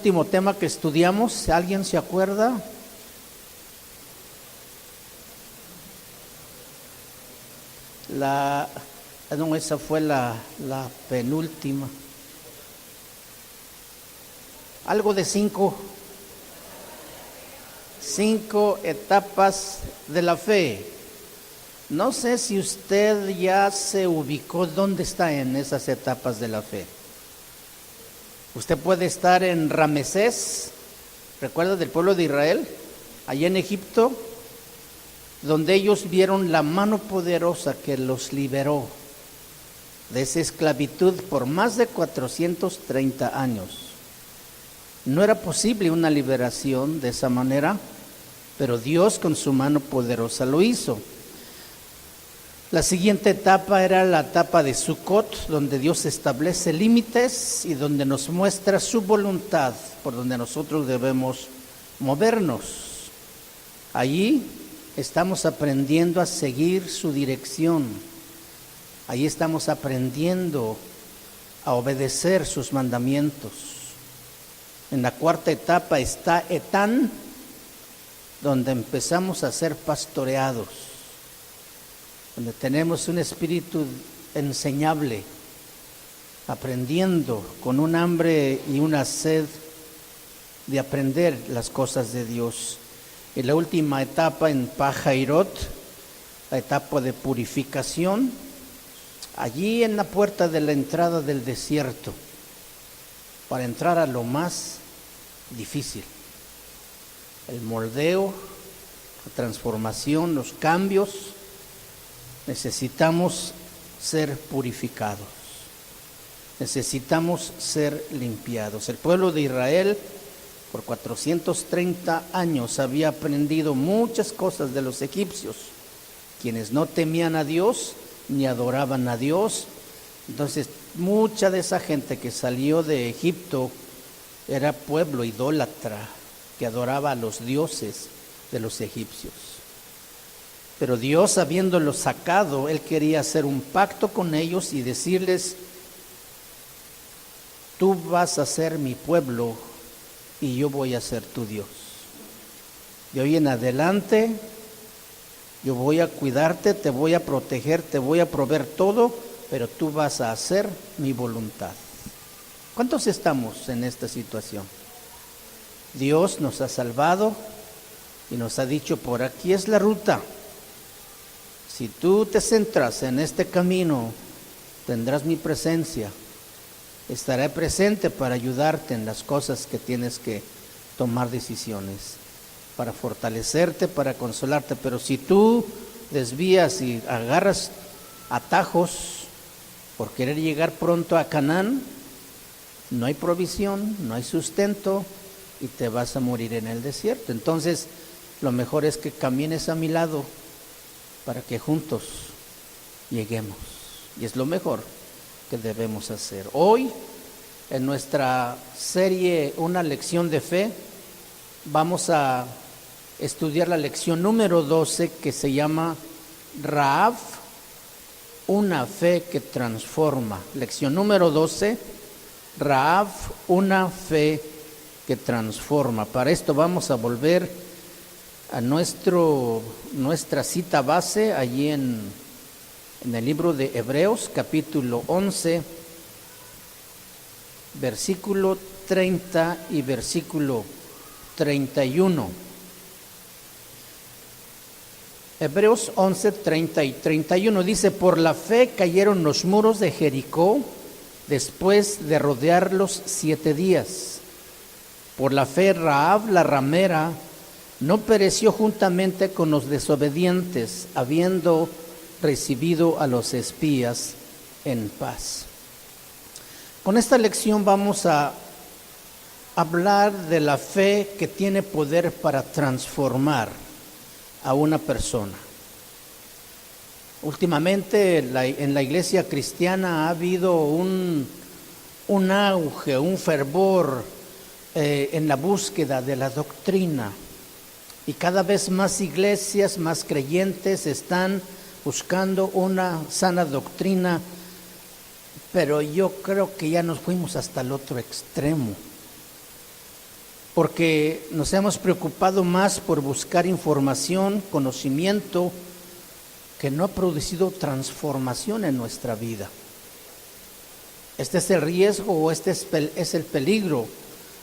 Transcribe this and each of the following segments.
último tema que estudiamos? ¿Alguien se acuerda? No, esa fue la penúltima. Algo de cinco etapas de la fe. No sé si usted ya se ubicó dónde está en esas etapas de la fe. Usted puede estar en Ramesés, ¿recuerda del pueblo de Israel? Allá en Egipto, donde ellos vieron la mano poderosa que los liberó de esa esclavitud por más de 430 años. No era posible una liberación de esa manera, pero Dios con su mano poderosa lo hizo. La siguiente etapa era la etapa de Sukkot, donde Dios establece límites y donde nos muestra su voluntad, por donde nosotros debemos movernos. Allí estamos aprendiendo a seguir su dirección. Ahí estamos aprendiendo a obedecer sus mandamientos. En la cuarta etapa está Etán, donde empezamos a ser pastoreados, donde tenemos un espíritu enseñable, aprendiendo con un hambre y una sed de aprender las cosas de Dios. Y la última etapa en Pajairot, la etapa de purificación, allí en la puerta de la entrada del desierto, para entrar a lo más difícil, el moldeo, la transformación, los cambios. Necesitamos ser purificados, necesitamos ser limpiados. El pueblo de Israel por 430 años había aprendido muchas cosas de los egipcios, quienes no temían a Dios ni adoraban a Dios. Entonces, mucha de esa gente que salió de Egipto era pueblo idólatra que adoraba a los dioses de los egipcios. Pero Dios, habiéndolos sacado, Él quería hacer un pacto con ellos y decirles: tú vas a ser mi pueblo y yo voy a ser tu Dios. De hoy en adelante yo voy a cuidarte, te voy a proteger, te voy a proveer todo, pero tú vas a hacer mi voluntad. ¿Cuántos estamos en esta situación? Dios nos ha salvado y nos ha dicho: por aquí es la ruta. Si tú te centras en este camino, tendrás mi presencia. Estaré presente para ayudarte en las cosas que tienes que tomar decisiones, para fortalecerte, para consolarte. Pero si tú desvías y agarras atajos por querer llegar pronto a Canaán, no hay provisión, no hay sustento y te vas a morir en el desierto. Entonces, lo mejor es que camines a mi lado para que juntos lleguemos. Y es lo mejor que debemos hacer. Hoy, en nuestra serie Una lección de fe, vamos a estudiar la lección número 12, que se llama Rahab, una fe que transforma. Lección número 12, Rahab, una fe que transforma. Para esto vamos a volver a nuestra cita base allí en el libro de Hebreos, capítulo 11, versículo 30 y versículo 31. Hebreos 11, 30 y 31 dice: por la fe cayeron los muros de Jericó después de rodearlos 7 días. Por la fe Rahab la ramera no pereció juntamente con los desobedientes, habiendo recibido a los espías en paz. Con esta lección vamos a hablar de la fe que tiene poder para transformar a una persona. Últimamente en la iglesia cristiana ha habido un auge, un fervor en la búsqueda de la doctrina. Y cada vez más iglesias, más creyentes están buscando una sana doctrina, pero yo creo que ya nos fuimos hasta el otro extremo. porque nos hemos preocupado más por buscar información, conocimiento, que no ha producido transformación en nuestra vida. Este es el riesgo o este es el peligro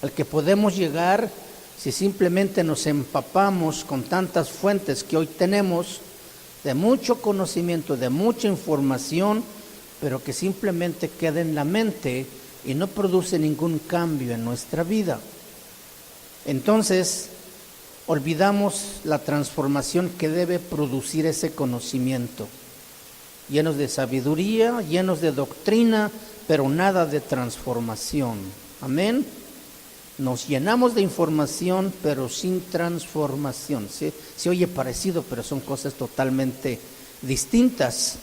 al que podemos llegar si simplemente nos empapamos con tantas fuentes que hoy tenemos, de mucho conocimiento, de mucha información, pero que simplemente queda en la mente y no produce ningún cambio en nuestra vida. Entonces, olvidamos la transformación que debe producir ese conocimiento, llenos de sabiduría, llenos de doctrina, pero nada de transformación. Amén. Nos llenamos de información, pero sin transformación. Se oye parecido, pero son cosas totalmente distintas.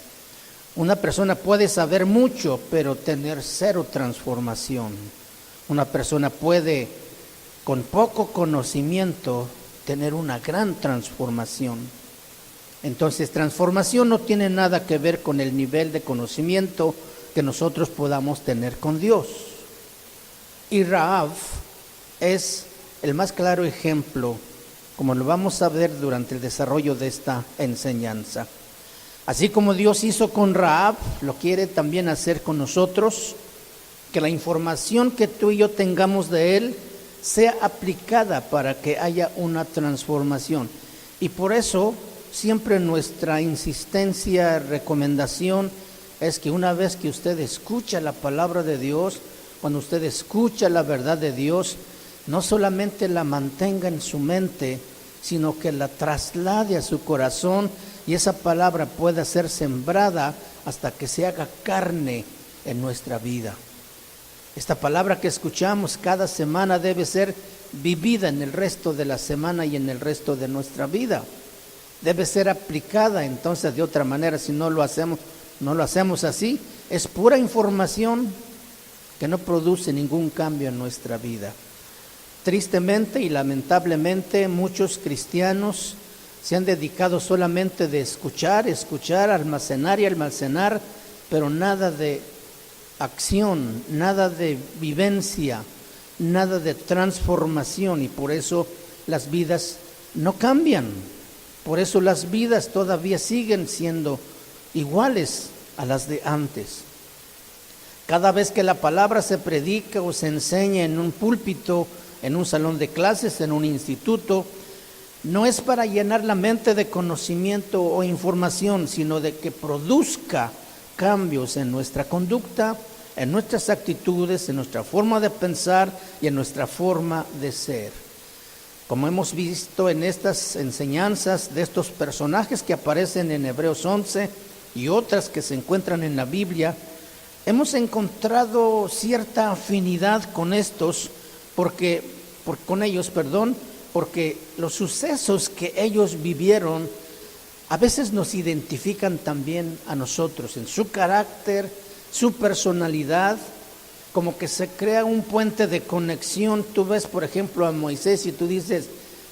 Una persona puede saber mucho, pero tener cero transformación. Una persona puede, con poco conocimiento, tener una gran transformación. Entonces, transformación no tiene nada que ver con el nivel de conocimiento que nosotros podamos tener con Dios. Y Rahab es el más claro ejemplo, como lo vamos a ver durante el desarrollo de esta enseñanza. Así como Dios hizo con Rahab, lo quiere también hacer con nosotros, que la información que tú y yo tengamos de Él sea aplicada para que haya una transformación. Y por eso siempre nuestra insistencia, recomendación es que una vez que usted escucha la palabra de Dios, cuando usted escucha la verdad de Dios, no solamente la mantenga en su mente, sino que la traslade a su corazón y esa palabra pueda ser sembrada hasta que se haga carne en nuestra vida. Esta palabra que escuchamos cada semana debe ser vivida en el resto de la semana y en el resto de nuestra vida. Debe ser aplicada, entonces de otra manera, si no lo hacemos así, es pura información que no produce ningún cambio en nuestra vida. Tristemente y lamentablemente muchos cristianos se han dedicado solamente de escuchar, almacenar y almacenar, pero nada de acción, nada de vivencia, nada de transformación, y por eso las vidas no cambian. Por eso las vidas todavía siguen siendo iguales a las de antes. Cada vez que la palabra se predica o se enseña en un púlpito, en un salón de clases, en un instituto, no es para llenar la mente de conocimiento o información, sino de que produzca cambios en nuestra conducta, en nuestras actitudes, en nuestra forma de pensar y en nuestra forma de ser. Como hemos visto en estas enseñanzas de estos personajes que aparecen en Hebreos 11 y otras que se encuentran en la Biblia, hemos encontrado cierta afinidad con estos porque los sucesos que ellos vivieron a veces nos identifican también a nosotros en su carácter, su personalidad, como que se crea un puente de conexión. Tú ves, por ejemplo, a Moisés y tú dices,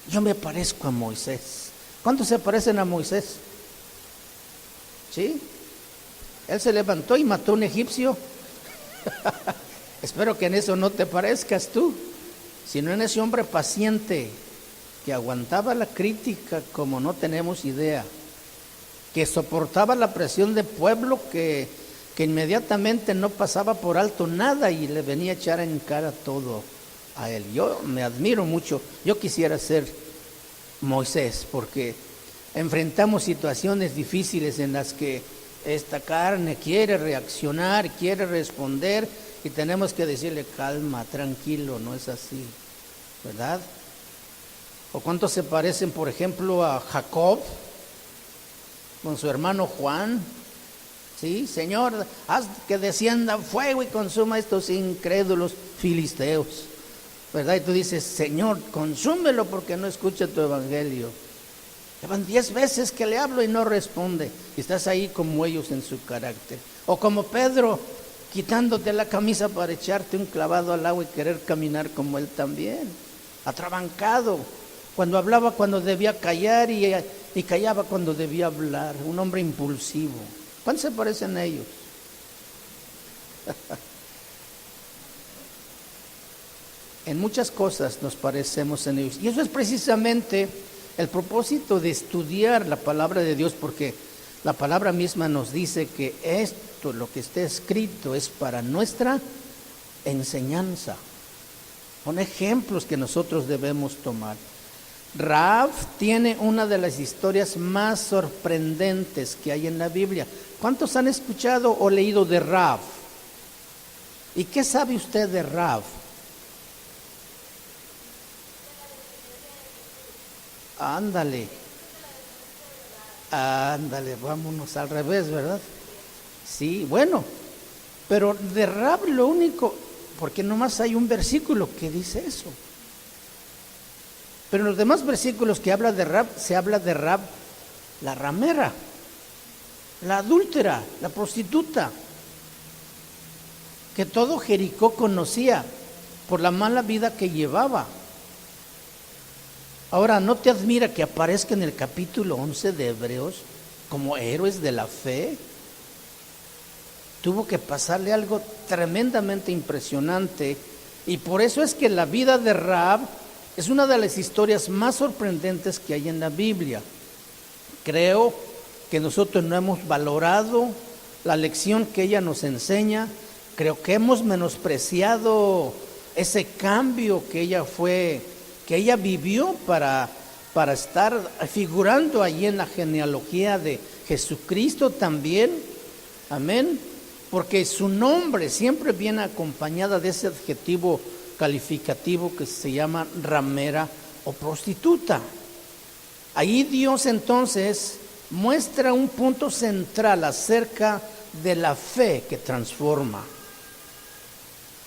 yo me parezco a Moisés. ¿Cuántos se parecen a Moisés? ¿Sí? Él se levantó y mató a un egipcio. Espero que en eso no te parezcas tú, sino en ese hombre paciente que aguantaba la crítica como no tenemos idea, que soportaba la presión del pueblo, que inmediatamente no pasaba por alto nada y le venía a echar en cara todo a él. Yo me admiro mucho, yo quisiera ser Moisés, porque enfrentamos situaciones difíciles en las que esta carne quiere reaccionar, quiere responder, y tenemos que decirle, calma, tranquilo, no es así, ¿verdad? ¿O cuántos se parecen, por ejemplo, a Jacob con su hermano Juan? Sí, Señor, haz que descienda fuego y consuma a estos incrédulos filisteos, ¿verdad? Y tú dices, Señor, consúmelo porque no escucha tu evangelio. Llevan 10 veces que le hablo y no responde. Y estás ahí como ellos en su carácter. O como Pedro, quitándote la camisa para echarte un clavado al agua y querer caminar como él también. Atrabancado. Cuando hablaba cuando debía callar y callaba cuando debía hablar. Un hombre impulsivo. ¿Cuántos se parecen a ellos? En muchas cosas nos parecemos en ellos. Y eso es precisamente el propósito de estudiar la palabra de Dios, porque la palabra misma nos dice que esto, lo que está escrito, es para nuestra enseñanza. Son ejemplos que nosotros debemos tomar. Rahab tiene una de las historias más sorprendentes que hay en la Biblia. ¿Cuántos han escuchado o leído de Rahab? ¿Y qué sabe usted de Rahab? Ándale, vámonos al revés, ¿verdad? Sí, bueno, pero de Rahab lo único, porque nomás hay un versículo que dice eso. Pero en los demás versículos que habla de Rahab, se habla de Rahab, la ramera, la adúltera, la prostituta, que todo Jericó conocía por la mala vida que llevaba. Ahora, ¿no te admira que aparezca en el capítulo 11 de Hebreos como héroes de la fe? Tuvo que pasarle algo tremendamente impresionante, y por eso es que la vida de Rahab es una de las historias más sorprendentes que hay en la Biblia. Creo que nosotros no hemos valorado la lección que ella nos enseña. Creo que hemos menospreciado ese cambio que ella vivió para estar figurando allí en la genealogía de Jesucristo también. Amén. Porque su nombre siempre viene acompañada de ese adjetivo calificativo que se llama ramera o prostituta. Ahí Dios entonces muestra un punto central acerca de la fe que transforma.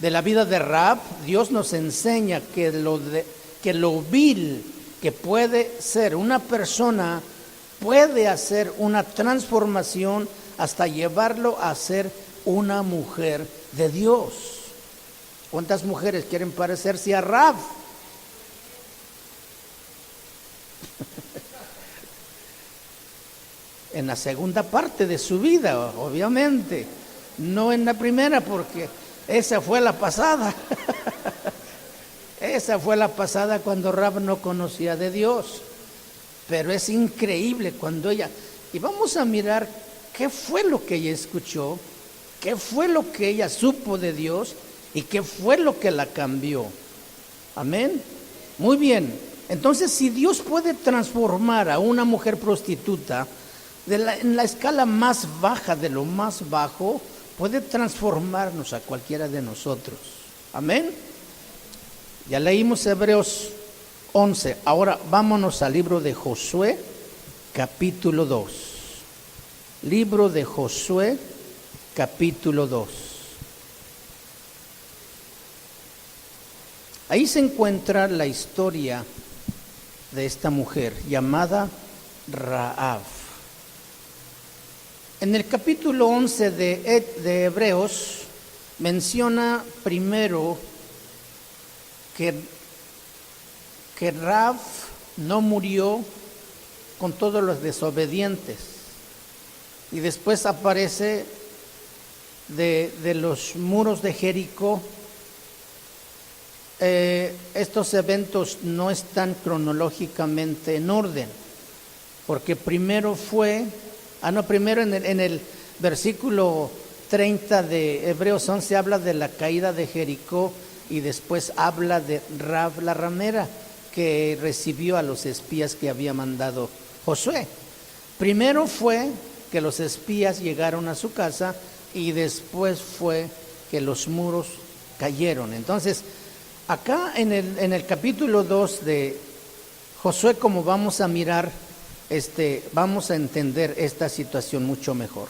De la vida de Rahab, Dios nos enseña que lo vil que puede ser una persona puede hacer una transformación hasta llevarlo a ser una mujer de Dios. ¿Cuántas mujeres quieren parecerse a Rahab? En la segunda parte de su vida, obviamente, no en la primera, porque esa fue la pasada. Esa fue la pasada cuando Rahab no conocía de Dios. Pero es increíble cuando ella... Y vamos a mirar qué fue lo que ella escuchó, qué fue lo que ella supo de Dios y qué fue lo que la cambió. Amén. Muy bien. Entonces, si Dios puede transformar a una mujer prostituta en la escala más baja de lo más bajo, puede transformarnos a cualquiera de nosotros. Amén. Ya leímos Hebreos 11. Ahora vámonos al libro de Josué, capítulo 2. Libro de Josué, capítulo 2. Ahí se encuentra la historia de esta mujer llamada Rahab. En el capítulo 11 de Hebreos menciona primero que Rahab no murió con todos los desobedientes. Y después aparece de los muros de Jericó. Estos eventos no están cronológicamente en orden, porque primero en el versículo 30 de Hebreos 11 habla de la caída de Jericó, y después habla de Rahab la ramera, que recibió a los espías que había mandado Josué. Primero fue que los espías llegaron a su casa, y después fue que los muros cayeron. Entonces, acá en el capítulo 2 de Josué, como vamos a mirar, vamos a entender esta situación mucho mejor.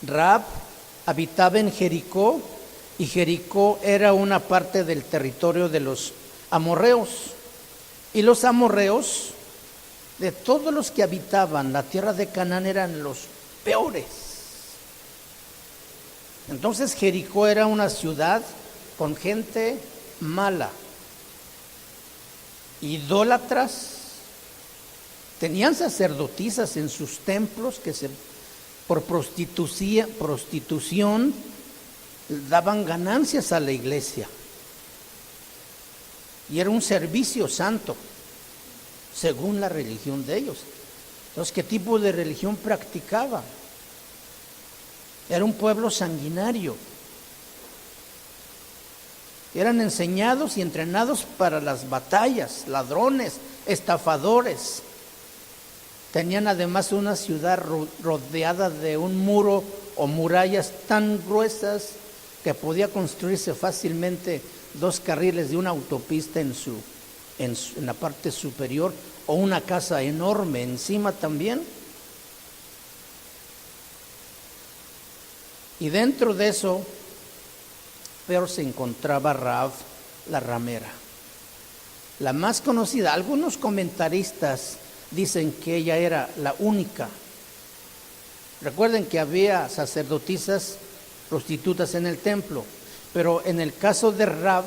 Rahab habitaba en Jericó, y Jericó era una parte del territorio de los amorreos. Y los amorreos, de todos los que habitaban la tierra de Canaán, eran los peores. Entonces Jericó era una ciudad con gente mala, idólatras. Tenían sacerdotisas en sus templos que por prostitución daban ganancias a la iglesia. Y era un servicio santo, según la religión de ellos. Entonces, ¿qué tipo de religión practicaba? Era un pueblo sanguinario. Eran enseñados y entrenados para las batallas, ladrones, estafadores. Tenían además una ciudad rodeada de un muro o murallas tan gruesas que podía construirse fácilmente 2 carriles de una autopista en la parte superior, o una casa enorme encima también. Y dentro de eso, pero se encontraba Rahab, la ramera, la más conocida. Algunos comentaristas dicen que ella era la única. Recuerden que había sacerdotisas prostitutas en el templo, pero en el caso de Rahab,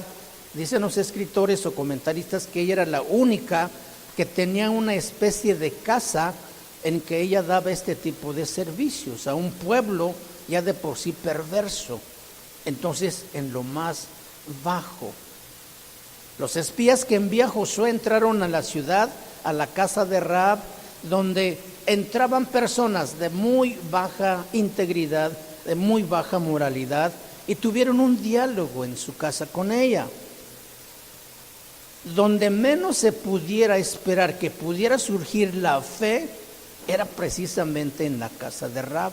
dicen los escritores o comentaristas que ella era la única que tenía una especie de casa en que ella daba este tipo de servicios a un pueblo ya de por sí perverso. Entonces, en lo más bajo, los espías que envía Josué entraron a la ciudad, a la casa de Rahab, donde entraban personas de muy baja integridad, de muy baja moralidad, y tuvieron un diálogo en su casa con ella. Donde menos se pudiera esperar que pudiera surgir la fe, era precisamente en la casa de Rahab,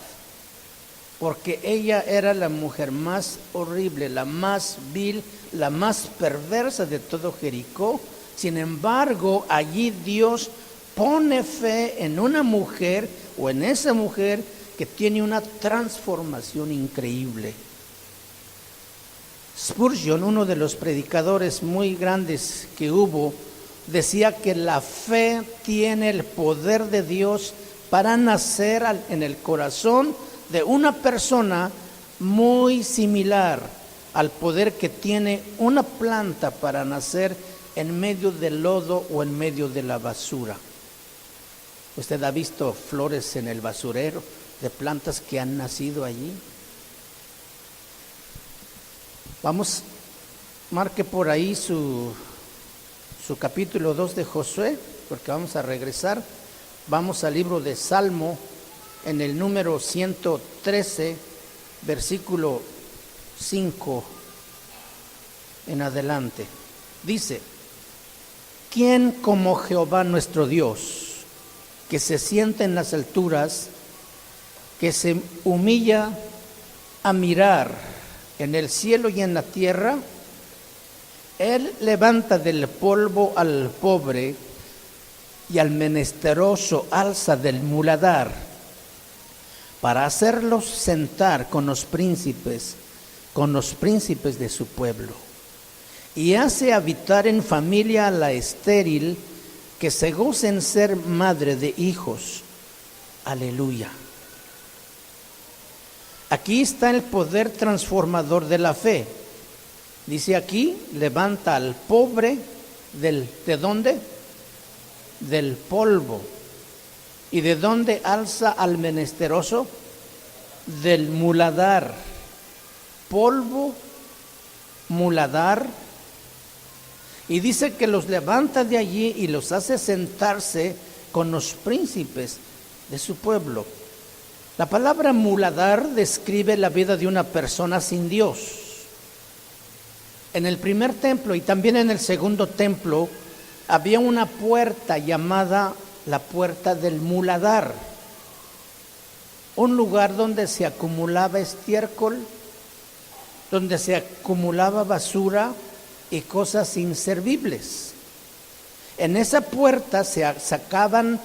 porque ella era la mujer más horrible, la más vil, la más perversa de todo Jericó. Sin embargo, allí Dios pone fe en una mujer, o en esa mujer, que tiene una transformación increíble. Spurgeon, uno de los predicadores muy grandes que hubo, decía que la fe tiene el poder de Dios para nacer en el corazón de una persona muy similar al poder que tiene una planta para nacer en medio del lodo o en medio de la basura. Usted ha visto flores en el basurero de plantas que han nacido allí. Vamos, marque por ahí su capítulo 2 de Josué, porque vamos a regresar. Vamos al libro de Salmo, en el número 113, versículo 5 en adelante. Dice: ¿quién como Jehová nuestro Dios, que se sienta en las alturas, que se humilla a mirar en el cielo y en la tierra? Él levanta del polvo al pobre, y al menesteroso alza del muladar, para hacerlos sentar con los príncipes de su pueblo. Y hace habitar en familia a la estéril, que se goce en ser madre de hijos. Aleluya. Aquí está el poder transformador de la fe. Dice aquí, levanta al pobre ¿de dónde? Del polvo. ¿Y de dónde alza al menesteroso? Del muladar. Polvo, muladar. Y dice que los levanta de allí y los hace sentarse con los príncipes de su pueblo. La palabra muladar describe la vida de una persona sin Dios. En el primer templo y también en el segundo templo había una puerta llamada la puerta del muladar, un lugar donde se acumulaba estiércol, donde se acumulaba basura y cosas inservibles. En esa puerta se sacaban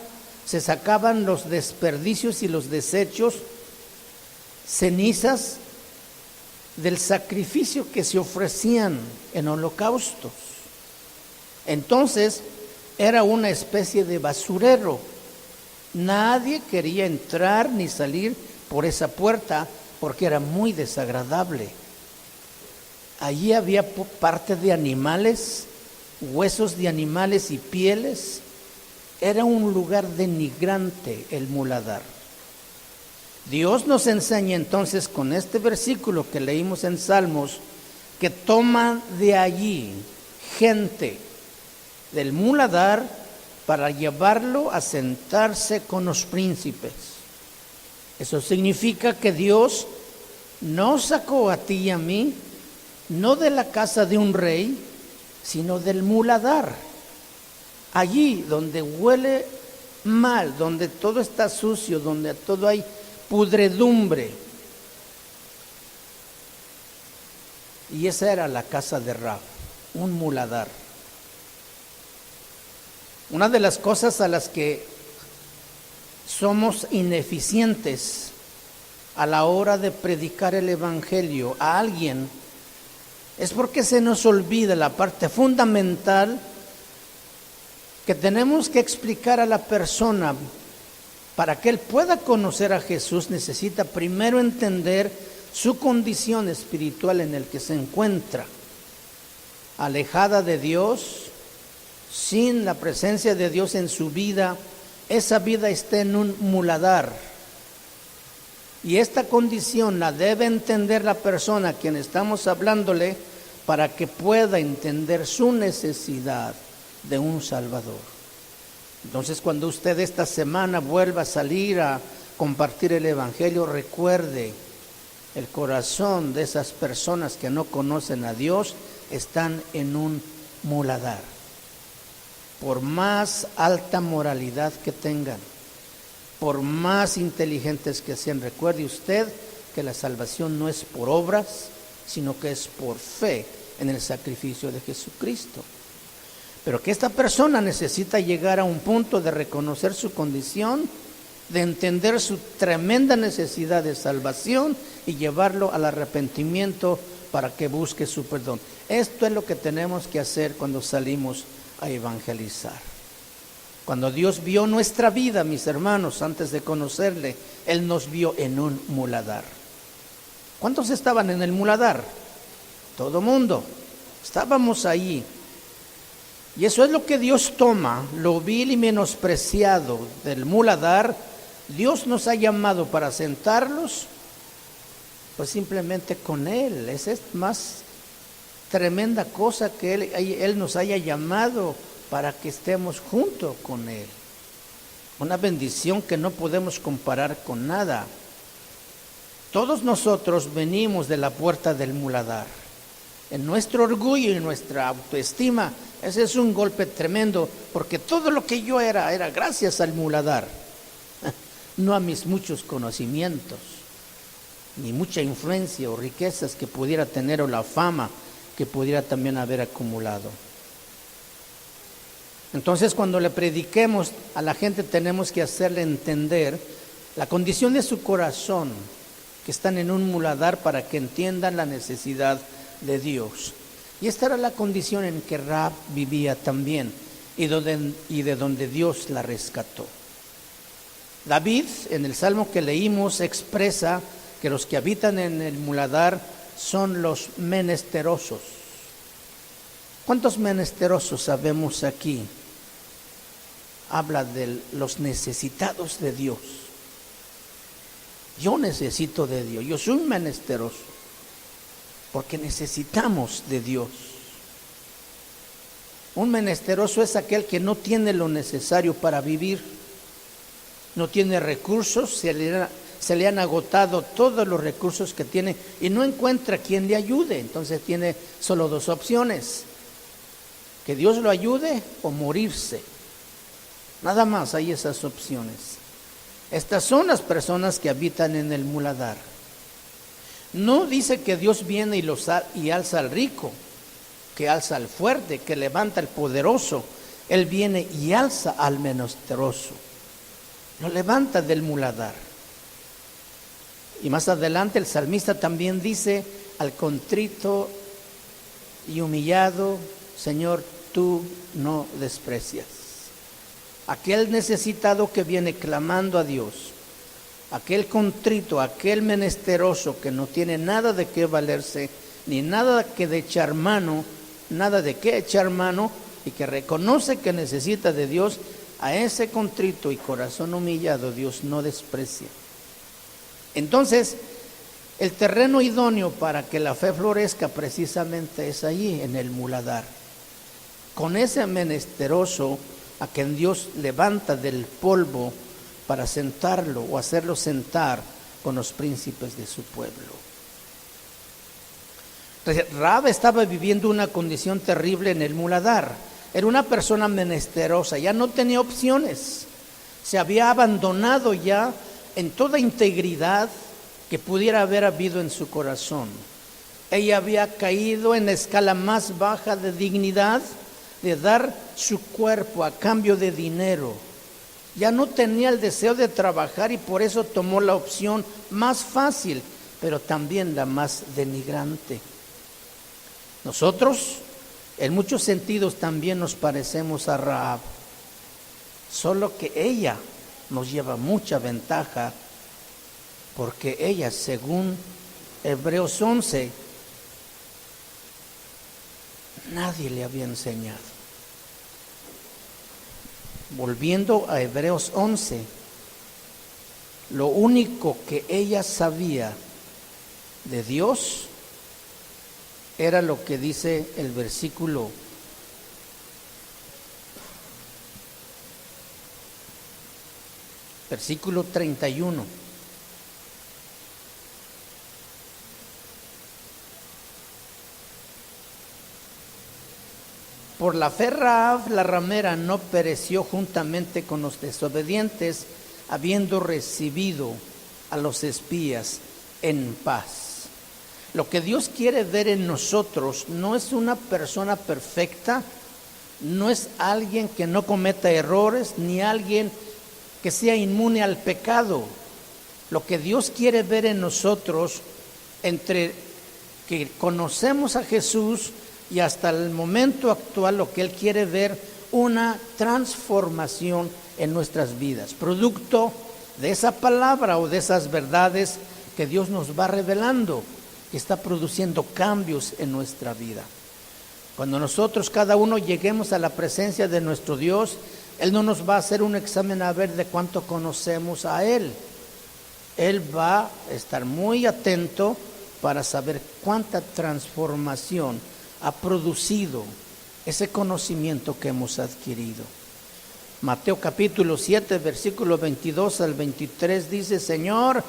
los desperdicios y los desechos, cenizas del sacrificio que se ofrecían en holocaustos. Entonces era una especie de basurero. Nadie quería entrar ni salir por esa puerta porque era muy desagradable. Allí había parte de animales, huesos de animales y pieles. Era un lugar denigrante el muladar. Dios nos enseña entonces con este versículo que leímos en Salmos, que toma de allí gente del muladar para llevarlo a sentarse con los príncipes. Eso significa que Dios nos sacó a ti y a mí, no de la casa de un rey, sino del muladar. Allí donde huele mal, donde todo está sucio, donde todo hay pudredumbre. Y esa era la casa de Rab, un muladar. Una de las cosas a las que somos ineficientes a la hora de predicar el evangelio a alguien es porque se nos olvida la parte fundamental que tenemos que explicar a la persona. Para que él pueda conocer a Jesús, necesita primero entender su condición espiritual en la que se encuentra, alejada de Dios, sin la presencia de Dios en su vida. Esa vida está en un muladar, y esta condición la debe entender la persona a quien estamos hablándole, para que pueda entender su necesidad de un Salvador. Entonces, cuando usted esta semana vuelva a salir a compartir el evangelio, recuerde, el corazón de esas personas que no conocen a Dios están en un muladar. Por más alta moralidad que tengan, por más inteligentes que sean, recuerde usted que la salvación no es por obras, sino que es por fe en el sacrificio de Jesucristo. Pero que esta persona necesita llegar a un punto de reconocer su condición, de entender su tremenda necesidad de salvación y llevarlo al arrepentimiento para que busque su perdón. Esto es lo que tenemos que hacer cuando salimos a evangelizar. Cuando Dios vio nuestra vida, mis hermanos, antes de conocerle, Él nos vio en un muladar. ¿Cuántos estaban en el muladar? Todo mundo. Estábamos ahí. Y eso es lo que Dios toma, lo vil y menospreciado del muladar. Dios nos ha llamado para sentarlos, pues simplemente con Él. Esa es más tremenda cosa, que Él nos haya llamado para que estemos junto con Él. Una bendición que no podemos comparar con nada. Todos nosotros venimos de la puerta del muladar. En nuestro orgullo y nuestra autoestima, ese es un golpe tremendo, porque todo lo que yo era gracias al muladar, no a mis muchos conocimientos, ni mucha influencia o riquezas que pudiera tener, o la fama que pudiera también haber acumulado. Entonces, cuando le prediquemos a la gente, tenemos que hacerle entender la condición de su corazón, que están en un muladar, para que entiendan la necesidad de Dios. Y esta era la condición en que Rab vivía también, y de donde Dios la rescató. David, en el salmo que leímos, expresa que los que habitan en el muladar son los menesterosos. ¿Cuántos menesterosos sabemos aquí? Habla de los necesitados de Dios. Yo necesito de Dios, yo soy un menesteroso, porque necesitamos de Dios. Un menesteroso es aquel que no tiene lo necesario para vivir, no tiene recursos, se le han agotado todos los recursos que tiene y no encuentra quien le ayude. Entonces tiene solo dos opciones: que Dios lo ayude o morirse. Nada más hay esas opciones. Estas son las personas que habitan en el muladar. No dice que Dios viene y alza al rico, que alza al fuerte, que levanta al poderoso. Él viene y alza al menesteroso, lo levanta del muladar. Y más adelante el salmista también dice: al contrito y humillado, Señor, tú no desprecias. Aquel necesitado que viene clamando a Dios, aquel contrito, aquel menesteroso que no tiene nada de qué valerse, ni nada de echar mano, y que reconoce que necesita de Dios, a ese contrito y corazón humillado Dios no desprecia. Entonces, el terreno idóneo para que la fe florezca precisamente es allí, en el muladar. Con ese menesteroso a quien Dios levanta del polvo para sentarlo o hacerlo sentar con los príncipes de su pueblo. Rahab estaba viviendo una condición terrible en el muladar. Era una persona menesterosa, ya no tenía opciones. Se había abandonado ya en toda integridad que pudiera haber habido en su corazón. Ella había caído en la escala más baja de dignidad, de dar su cuerpo a cambio de dinero. Ya no tenía el deseo de trabajar y por eso tomó la opción más fácil, pero también la más denigrante. Nosotros, en muchos sentidos, también nos parecemos a Rahab, solo que ella nos lleva mucha ventaja, porque ella, según Hebreos 11, nadie le había enseñado. Volviendo a Hebreos 11, lo único que ella sabía de Dios era lo que dice el versículo 31. Por la fe Rahab la ramera no pereció juntamente con los desobedientes, habiendo recibido a los espías en paz. Lo que Dios quiere ver en nosotros no es una persona perfecta, no es alguien que no cometa errores, ni alguien que sea inmune al pecado. Lo que Dios quiere ver en nosotros, entre que conocemos a Jesús y hasta el momento actual, lo que Él quiere ver, una transformación en nuestras vidas, producto de esa palabra o de esas verdades que Dios nos va revelando, que está produciendo cambios en nuestra vida. Cuando nosotros, cada uno, lleguemos a la presencia de nuestro Dios, Él no nos va a hacer un examen a ver de cuánto conocemos a Él. Él va a estar muy atento para saber cuánta transformación ha producido ese conocimiento que hemos adquirido. Mateo capítulo 7, versículo 22 al 23 dice: Señor,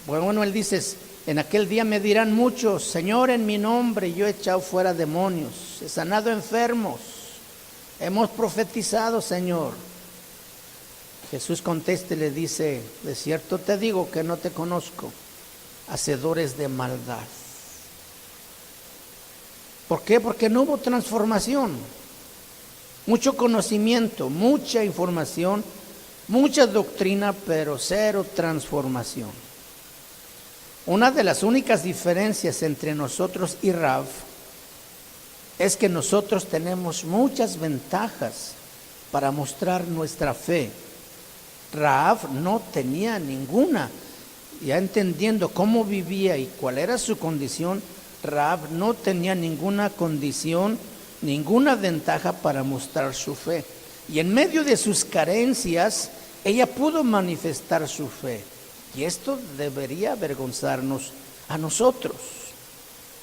bueno, Él dice: en aquel día me dirán muchos, Señor, en mi nombre yo he echado fuera demonios, he sanado enfermos, hemos profetizado, Señor. Jesús contesta y le dice: de cierto te digo que no te conozco, hacedores de maldad. ¿Por qué? Porque no hubo transformación. Mucho conocimiento, mucha información, mucha doctrina, pero cero transformación. Una de las únicas diferencias entre nosotros y Rahab es que nosotros tenemos muchas ventajas para mostrar nuestra fe. Rahab no tenía ninguna. Ya entendiendo cómo vivía y cuál era su condición, Rahab no tenía ninguna condición, ninguna ventaja para mostrar su fe. Y en medio de sus carencias, ella pudo manifestar su fe. Y esto debería avergonzarnos a nosotros,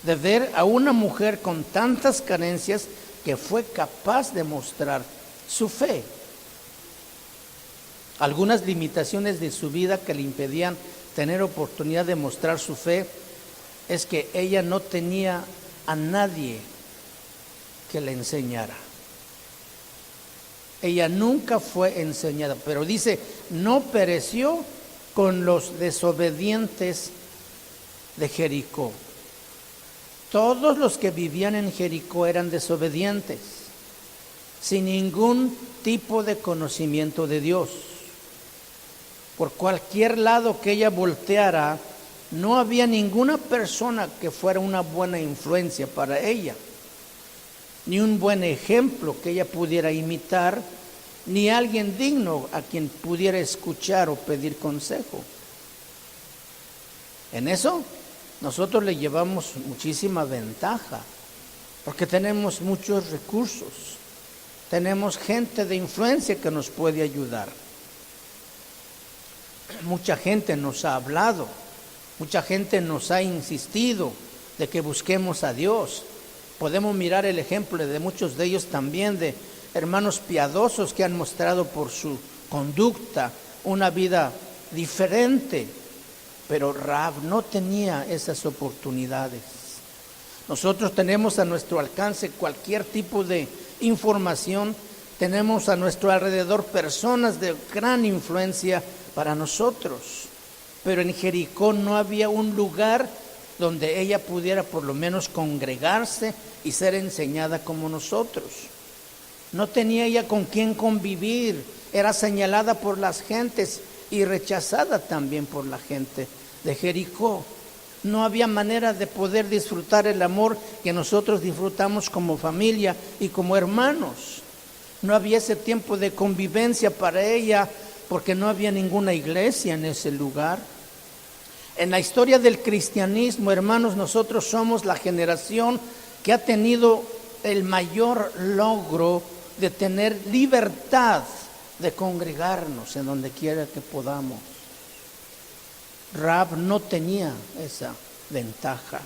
de ver a una mujer con tantas carencias que fue capaz de mostrar su fe. Algunas limitaciones de su vida que le impedían tener oportunidad de mostrar su fe es que ella no tenía a nadie que le enseñara. Ella nunca fue enseñada, pero dice: no pereció con los desobedientes de Jericó. Todos los que vivían en Jericó eran desobedientes, sin ningún tipo de conocimiento de Dios. Por cualquier lado que ella volteara, no había ninguna persona que fuera una buena influencia para ella, ni un buen ejemplo que ella pudiera imitar, ni alguien digno a quien pudiera escuchar o pedir consejo. En eso nosotros le llevamos muchísima ventaja, porque tenemos muchos recursos, tenemos gente de influencia que nos puede ayudar. mucha gente nos ha hablado, mucha gente nos ha insistido de que busquemos a Dios. Podemos mirar el ejemplo de muchos de ellos también, de hermanos piadosos que han mostrado por su conducta una vida diferente, pero Rahab no tenía esas oportunidades. Nosotros tenemos a nuestro alcance cualquier tipo de información, tenemos a nuestro alrededor personas de gran influencia para nosotros, pero en Jericó no había un lugar donde ella pudiera por lo menos congregarse y ser enseñada como nosotros. No tenía ella con quién convivir, era señalada por las gentes y rechazada también por la gente de Jericó. No había manera de poder disfrutar el amor que nosotros disfrutamos como familia y como hermanos. No había ese tiempo de convivencia para ella porque no había ninguna iglesia en ese lugar. En la historia del cristianismo, hermanos, nosotros somos la generación que ha tenido el mayor logro de tener libertad de congregarnos en donde quiera que podamos. Rahab no tenía esa ventaja.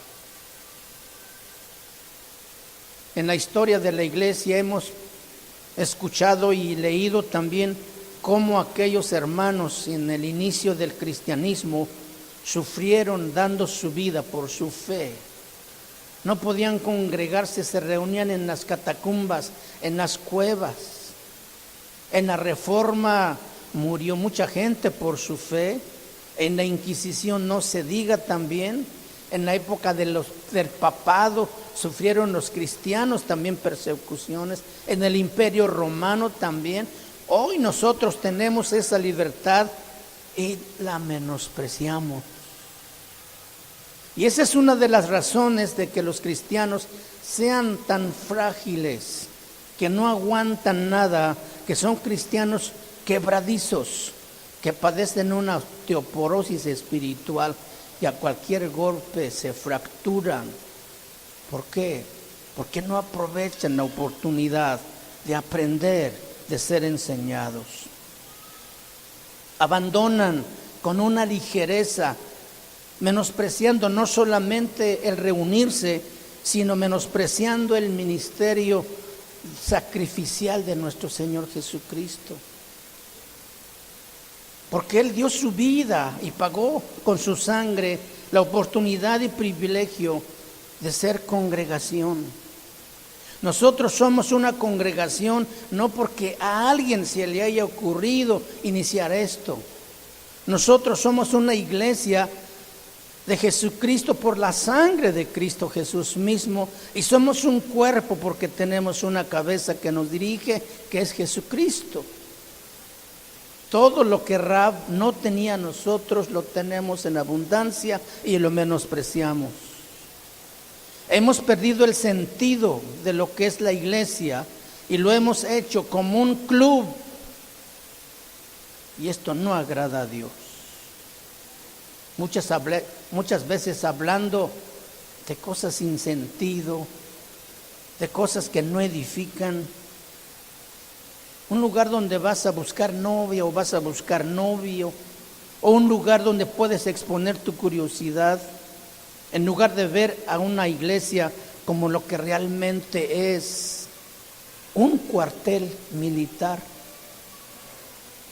En la historia de la iglesia hemos escuchado y leído también cómo aquellos hermanos en el inicio del cristianismo sufrieron dando su vida por su fe. No podían congregarse, se reunían en las catacumbas, en las cuevas. En la Reforma murió mucha gente por su fe. En la Inquisición no se diga también. En la época del papado sufrieron los cristianos también persecuciones. En el Imperio Romano también. Hoy nosotros tenemos esa libertad y la menospreciamos. Y esa es una de las razones de que los cristianos sean tan frágiles, que no aguantan nada, que son cristianos quebradizos, que padecen una osteoporosis espiritual y a cualquier golpe se fracturan. ¿Por qué? Porque no aprovechan la oportunidad de aprender, de ser enseñados. Abandonan con una ligereza, menospreciando no solamente el reunirse, sino menospreciando el ministerio sacrificial de nuestro Señor Jesucristo. Porque Él dio su vida y pagó con su sangre la oportunidad y privilegio de ser congregación. Nosotros somos una congregación no porque a alguien se le haya ocurrido iniciar esto. Nosotros somos una iglesia de Jesucristo por la sangre de Cristo Jesús mismo, y somos un cuerpo porque tenemos una cabeza que nos dirige, que es Jesucristo. Todo lo que Rahab no tenía nosotros lo tenemos en abundancia y lo menospreciamos. Hemos perdido el sentido de lo que es la iglesia y lo hemos hecho como un club, y esto no agrada a Dios. Muchas veces hablando de cosas sin sentido, de cosas que no edifican. Un lugar donde vas a buscar novia o vas a buscar novio, o un lugar donde puedes exponer tu curiosidad, en lugar de ver a una iglesia como lo que realmente es, un cuartel militar,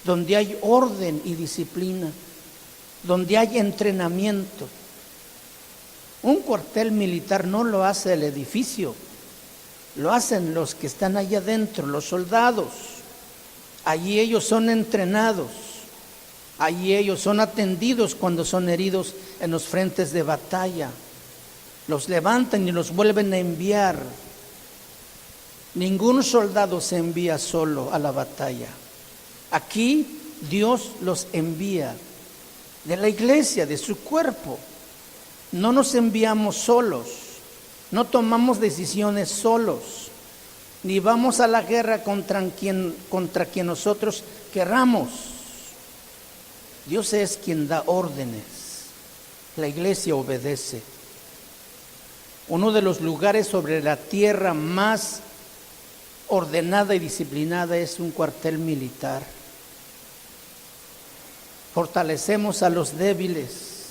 donde hay orden y disciplina, donde hay entrenamiento. Un cuartel militar no lo hace el edificio, lo hacen los que están allá adentro, los soldados. Allí ellos son entrenados, allí ellos son atendidos cuando son heridos en los frentes de batalla. Los levantan y los vuelven a enviar. Ningún soldado se envía solo a la batalla. Aquí Dios los envía de la iglesia, de su cuerpo. No nos enviamos solos, no tomamos decisiones solos, ni vamos a la guerra contra quien nosotros querramos. Dios es quien da órdenes, la iglesia obedece. Uno de los lugares sobre la tierra más ordenada y disciplinada es un cuartel militar. fortalecemos a los débiles,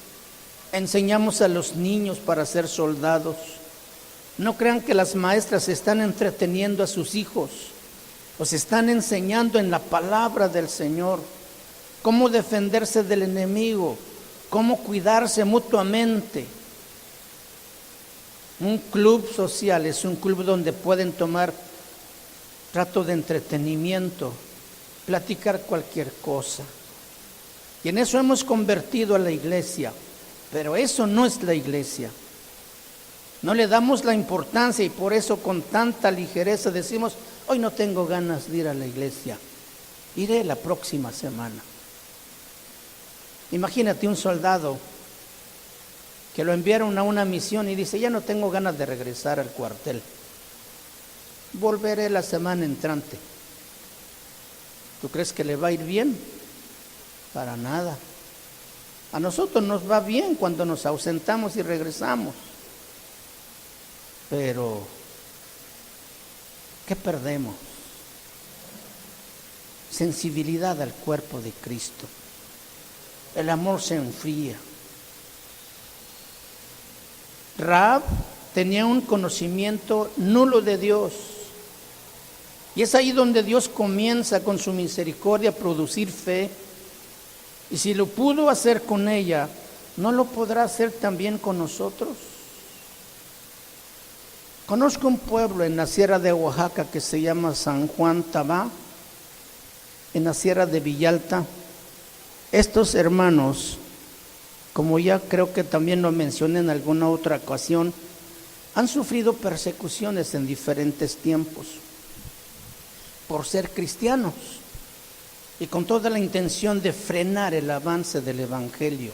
enseñamos a los niños para ser soldados. No crean que las maestras están entreteniendo a sus hijos, los están enseñando en la palabra del Señor, cómo defenderse del enemigo, cómo cuidarse mutuamente. Un club social es un club donde pueden tomar trato de entretenimiento, platicar cualquier cosa. Y en eso hemos convertido a la iglesia, pero eso no es la iglesia. No le damos la importancia y por eso con tanta ligereza decimos, hoy no tengo ganas de ir a la iglesia, iré la próxima semana. Imagínate un soldado que lo enviaron a una misión y dice, ya no tengo ganas de regresar al cuartel, volveré la semana entrante. ¿Tú crees que le va a ir bien? Para nada. A nosotros nos va bien cuando nos ausentamos y regresamos. Pero, ¿qué perdemos? Sensibilidad al cuerpo de Cristo. El amor se enfría. Rahab tenía un conocimiento nulo de Dios. Y es ahí donde Dios comienza con su misericordia a producir fe. Y si lo pudo hacer con ella, ¿no lo podrá hacer también con nosotros? Conozco un pueblo en la sierra de Oaxaca que se llama San Juan Tabá, en la sierra de Villalta. Estos hermanos, como ya creo que también lo mencioné en alguna otra ocasión, han sufrido persecuciones en diferentes tiempos por ser cristianos y con toda la intención de frenar el avance del evangelio.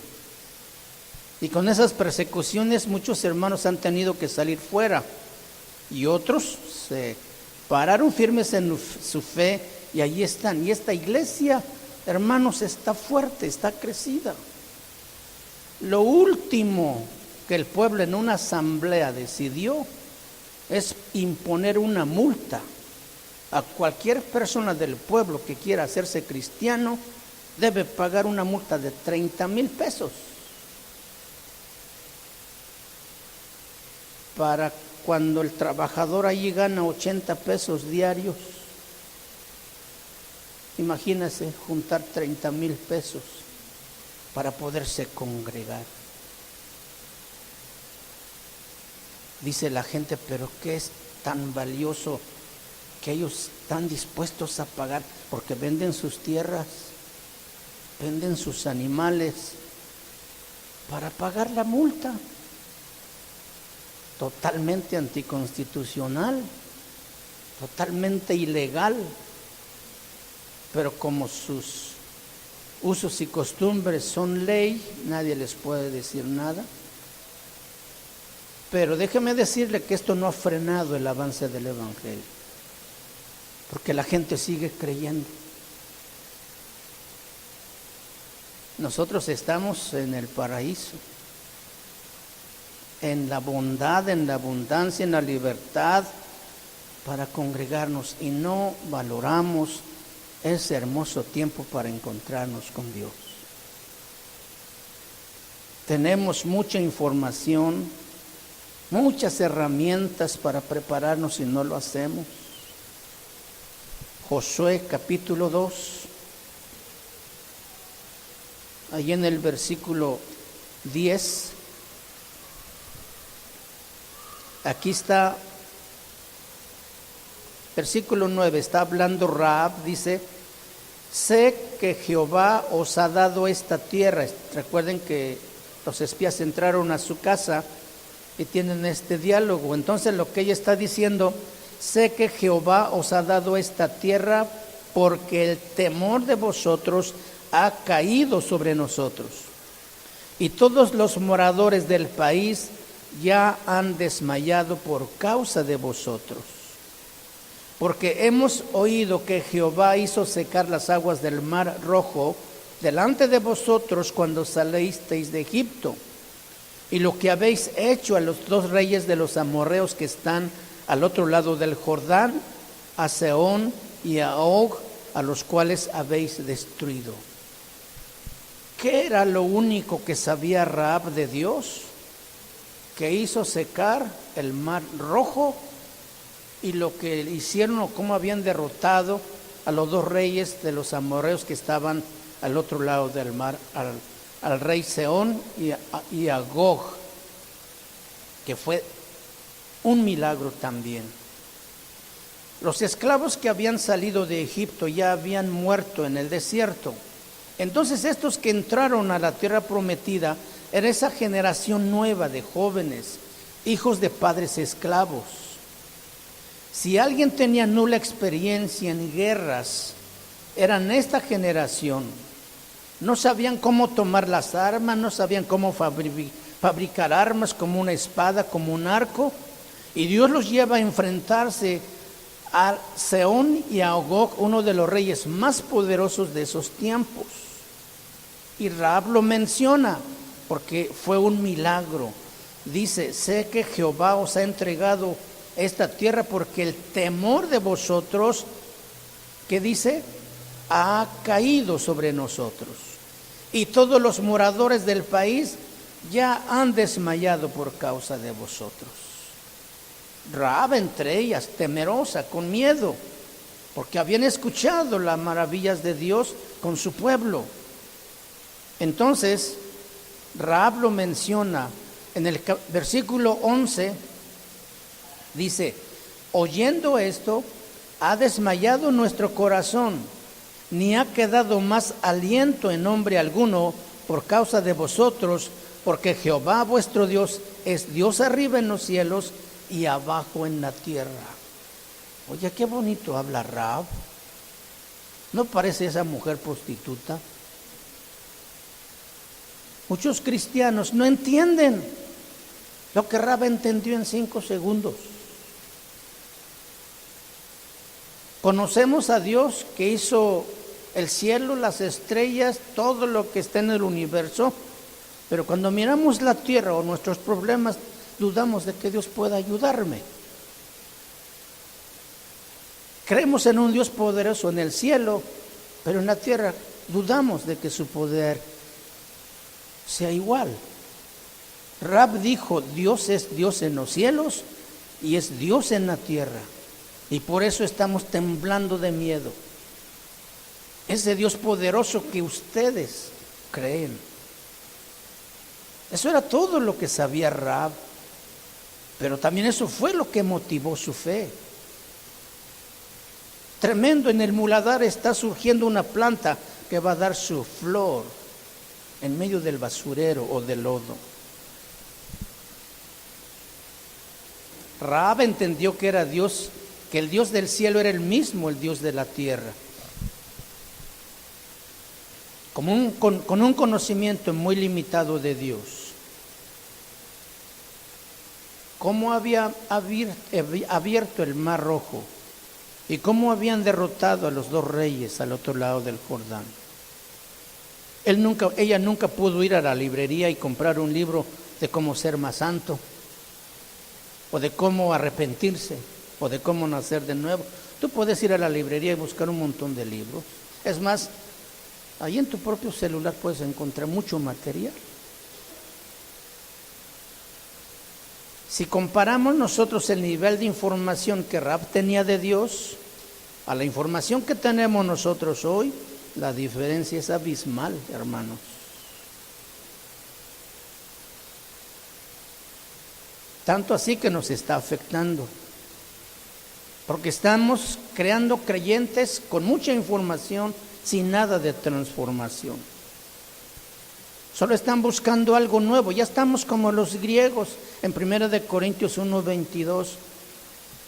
Y con esas persecuciones muchos hermanos han tenido que salir fuera. Y otros se pararon firmes en su fe y allí están. Y esta iglesia, hermanos, está fuerte, está crecida. Lo último que el pueblo en una asamblea decidió es imponer una multa a cualquier persona del pueblo que quiera hacerse cristiano. Debe pagar una multa de 30,000 pesos para cuando el trabajador allí gana 80 pesos diarios. Imagínese juntar 30,000 pesos para poderse congregar. Dice la gente, pero ¿qué es tan valioso que ellos están dispuestos a pagar? Porque venden sus tierras, venden sus animales para pagar la multa. Totalmente anticonstitucional, totalmente ilegal, pero como sus usos y costumbres son ley, nadie les puede decir nada. Pero déjeme decirle que esto no ha frenado el avance del evangelio, porque la gente sigue creyendo. Nosotros estamos en el paraíso, en la bondad, en la abundancia, en la libertad para congregarnos y no valoramos ese hermoso tiempo para encontrarnos con Dios. Tenemos mucha información, muchas herramientas para prepararnos y no lo hacemos. Josué capítulo 2, ahí en el versículo 10. Aquí está, versículo 9, está hablando Rahab, dice, sé que Jehová os ha dado esta tierra. Recuerden que los espías entraron a su casa y tienen este diálogo. Entonces lo que ella está diciendo, sé que Jehová os ha dado esta tierra porque el temor de vosotros ha caído sobre nosotros. Y todos los moradores del país ya han desmayado por causa de vosotros. Porque hemos oído que Jehová hizo secar las aguas del mar Rojo delante de vosotros cuando salisteis de Egipto, y lo que habéis hecho a los 2 reyes de los amorreos que están al otro lado del Jordán, a Sehón y a Og, a los cuales habéis destruido. ¿Qué era lo único que sabía Rahab de Dios? Que hizo secar el mar Rojo, y lo que hicieron o cómo habían derrotado a los dos reyes de los amorreos que estaban al otro lado del mar, al rey Sehón y a Gog, que fue un milagro también. Los esclavos que habían salido de Egipto ya habían muerto en el desierto. Entonces estos que entraron a la tierra prometida era esa generación nueva de jóvenes, hijos de padres esclavos. Si alguien tenía nula experiencia en guerras, eran esta generación. No sabían cómo tomar las armas, no sabían cómo fabricar armas como una espada, como un arco. Y Dios los lleva a enfrentarse a Sehón y a Gog, uno de los reyes más poderosos de esos tiempos. Y Rahab lo menciona porque fue un milagro. Dice: sé que Jehová os ha entregado esta tierra porque el temor de vosotros, ¿qué dice? Ha caído sobre nosotros. Y todos los moradores del país ya han desmayado por causa de vosotros. Rahab entre ellas, temerosa, con miedo, porque habían escuchado las maravillas de Dios con su pueblo. Entonces, Rahab lo menciona en el versículo 11, dice: oyendo esto, ha desmayado nuestro corazón, ni ha quedado más aliento en hombre alguno por causa de vosotros, porque Jehová vuestro Dios es Dios arriba en los cielos y abajo en la tierra. Oye, qué bonito habla Rahab. ¿No parece esa mujer prostituta? Muchos cristianos no entienden lo que Rahab entendió en 5 segundos. Conocemos a Dios que hizo el cielo, las estrellas, todo lo que está en el universo, pero cuando miramos la tierra o nuestros problemas, dudamos de que Dios pueda ayudarme. Creemos en un Dios poderoso en el cielo, pero en la tierra dudamos de que su poder sea igual. Rahab dijo: Dios es Dios en los cielos y es Dios en la tierra, y por eso estamos temblando de miedo. Ese Dios poderoso que ustedes creen. Eso era todo lo que sabía Rahab, pero también eso fue lo que motivó su fe. Tremendo, en el muladar está surgiendo una planta que va a dar su flor en medio del basurero o del lodo. Rahab entendió que era Dios, que el Dios del cielo era el mismo el Dios de la tierra. Con un conocimiento muy limitado de Dios. Cómo había abierto el mar Rojo y cómo habían derrotado a los dos reyes al otro lado del Jordán. Ella nunca pudo ir a la librería y comprar un libro de cómo ser más santo, o de cómo arrepentirse, o de cómo nacer de nuevo. Tú puedes ir a la librería y buscar un montón de libros. Es más, ahí en tu propio celular puedes encontrar mucho material. Si comparamos nosotros el nivel de información que Rahab tenía de Dios a la información que tenemos nosotros hoy, la diferencia es abismal, hermanos. Tanto así que nos está afectando, porque estamos creando creyentes con mucha información sin nada de transformación. Solo están buscando algo nuevo. Ya estamos como los griegos en 1 Corintios 1:22,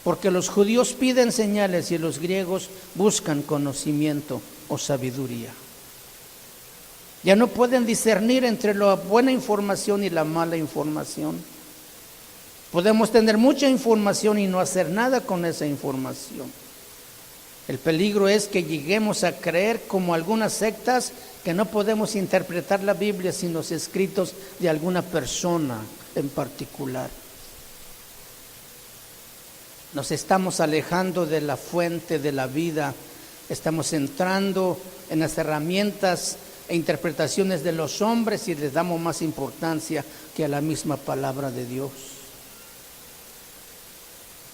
porque los judíos piden señales y los griegos buscan conocimiento o sabiduría. Ya no pueden discernir entre la buena información y la mala información. Podemos tener mucha información y no hacer nada con esa información. El peligro es que lleguemos a creer como algunas sectas que no podemos interpretar la Biblia sin los escritos de alguna persona en particular. Nos estamos alejando de la fuente de la vida, estamos entrando en las herramientas e interpretaciones de los hombres y les damos más importancia que a la misma palabra de Dios.